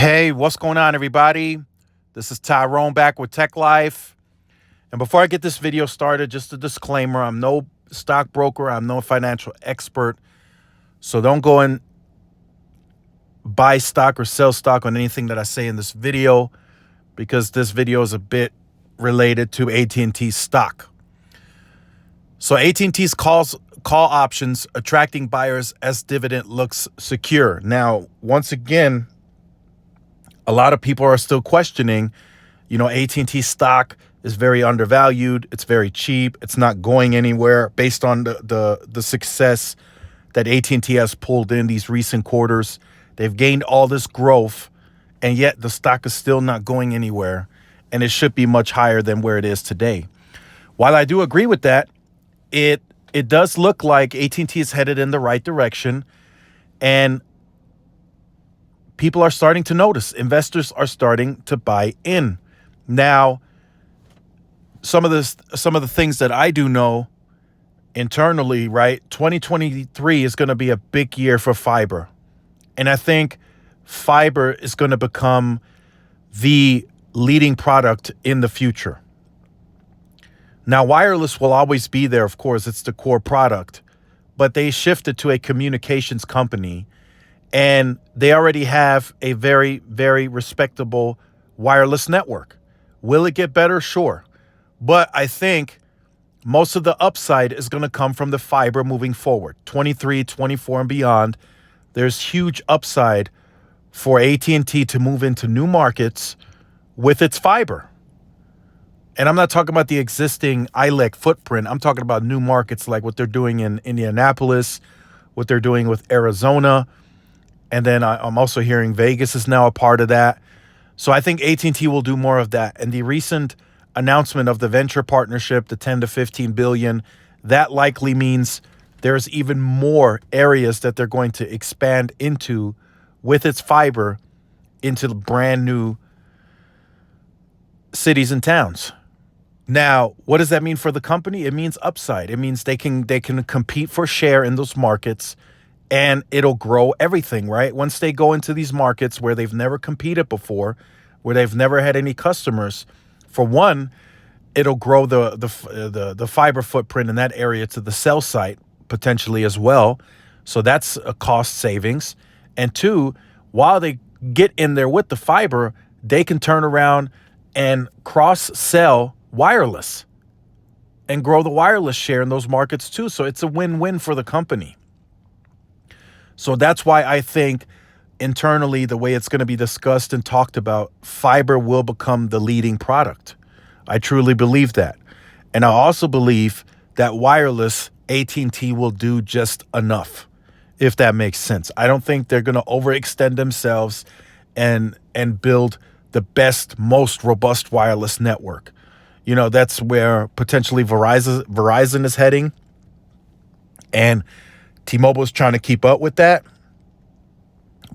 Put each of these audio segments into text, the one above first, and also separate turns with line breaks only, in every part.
Hey, what's going on, everybody? This is Tyrone back with Tech Life. And before I get this video started, just a disclaimer, I'm no stockbroker, I'm no financial expert. So don't go and buy stock or sell stock on anything that I say in this video, because this video is a bit related to At&T stock. So At&T's call options attracting buyers as dividend looks secure. Now, once again, a lot of people are still questioning, At&T stock is very undervalued. It's very cheap. It's not going anywhere based on the success that At&T has pulled in these recent quarters. They've gained all this growth, and yet the stock is still not going anywhere, and it should be much higher than where it is today. While I do agree with that, it does look like At&T is headed in the right direction, and people are starting to notice. Investors are starting to buy in. Now, some of the things that I do know internally, right? 2023 is going to be a big year for fiber. And I think fiber is going to become the leading product in the future. Now, wireless will always be there, of course. It's the core product. But they shifted to a communications company, and they already have a very, very respectable wireless network. Will it get better? Sure. But I think most of the upside is going to come from the fiber moving forward. 23, 24, and beyond. There's huge upside for At&T to move into new markets with its fiber. And I'm not talking about the existing ILEC footprint. I'm talking about new markets like what they're doing in Indianapolis, what they're doing with Arizona. And then I'm also hearing Vegas is now a part of that. So I think At&T will do more of that. And the recent announcement of the venture partnership, the 10 to 15 billion, that likely means there's even more areas that they're going to expand into with its fiber into brand new cities and towns. Now, what does that mean for the company? It means upside. It means they can compete for share in those markets, and it'll grow everything, right? Once they go into these markets where they've never competed before, where they've never had any customers, for one, it'll grow the fiber footprint in that area to the cell site potentially as well. So that's a cost savings. And two, while they get in there with the fiber, they can turn around and cross-sell wireless and grow the wireless share in those markets too. So it's a win-win for the company. So that's why I think internally, the way it's going to be discussed and talked about, fiber will become the leading product. I truly believe that. And I also believe that wireless, At&T will do just enough, if that makes sense. I don't think they're going to overextend themselves and build the best, most robust wireless network. That's where potentially Verizon is heading, and T-Mobile is trying to keep up with that.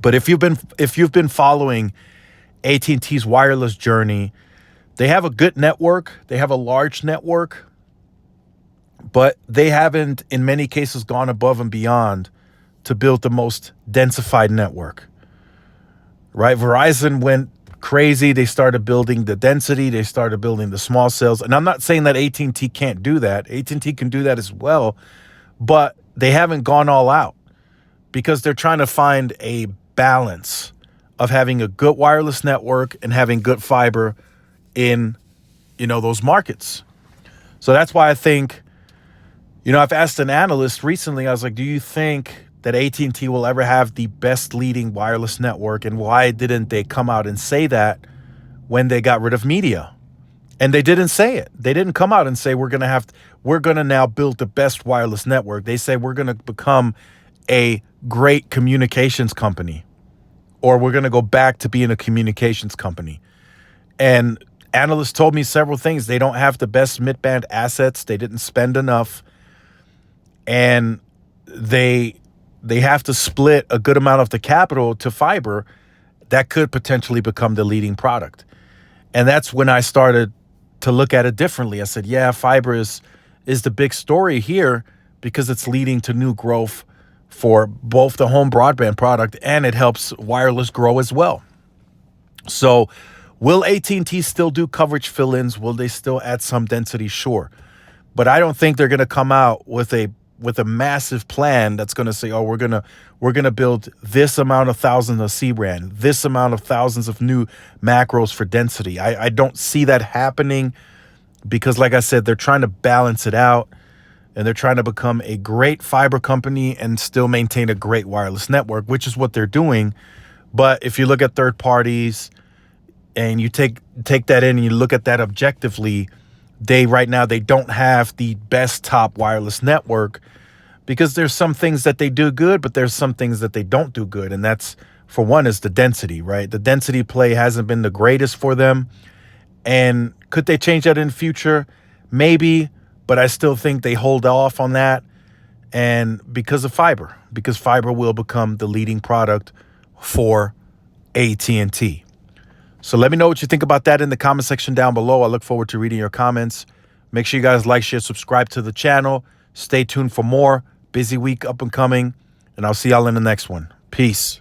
But if you've been following At&T's wireless journey, they have a good network. They have a large network, but they haven't, in many cases, gone above and beyond to build the most densified network. Right? Verizon went crazy. They started building the density. They started building the small cells. And I'm not saying that At&T can't do that. At&T can do that as well, but they haven't gone all out because they're trying to find a balance of having a good wireless network and having good fiber in, those markets. So that's why I think, I've asked an analyst recently, I was like, do you think that At&T will ever have the best leading wireless network? And why didn't they come out and say that when they got rid of media? And they didn't say it. They didn't come out and say, we're going to now build the best wireless network. They say we're going to become a great communications company, or we're going to go back to being a communications company. And analysts told me several things. They don't have the best mid-band assets. They didn't spend enough. And they have to split a good amount of the capital to fiber that could potentially become the leading product. And that's when I started to look at it differently. I said, yeah, fiber is the big story here because it's leading to new growth for both the home broadband product, and it helps wireless grow as well. So will AT&T still do coverage fill-ins? Will they still add some density? Sure. But I don't think they're going to come out with a massive plan that's going to say, oh, we're going to build this amount of thousands of C-RAN, this amount of thousands of new macros for density. I don't see that happening because, like I said, they're trying to balance it out, and they're trying to become a great fiber company and still maintain a great wireless network, which is what they're doing. But if you look at third parties and you take that in and you look at that objectively, right now they don't have the best top wireless network because there's some things that they do good, but there's some things that they don't do good. And that's, for one, is the density, right? The density play hasn't been the greatest for them. And could they change that in the future? Maybe, but I still think they hold off on that. And because fiber will become the leading product for AT&T. So let me know what you think about that in the comment section down below. I look forward to reading your comments. Make sure you guys like, share, subscribe to the channel. Stay tuned for more. Busy week up and coming, and I'll see y'all in the next one. Peace.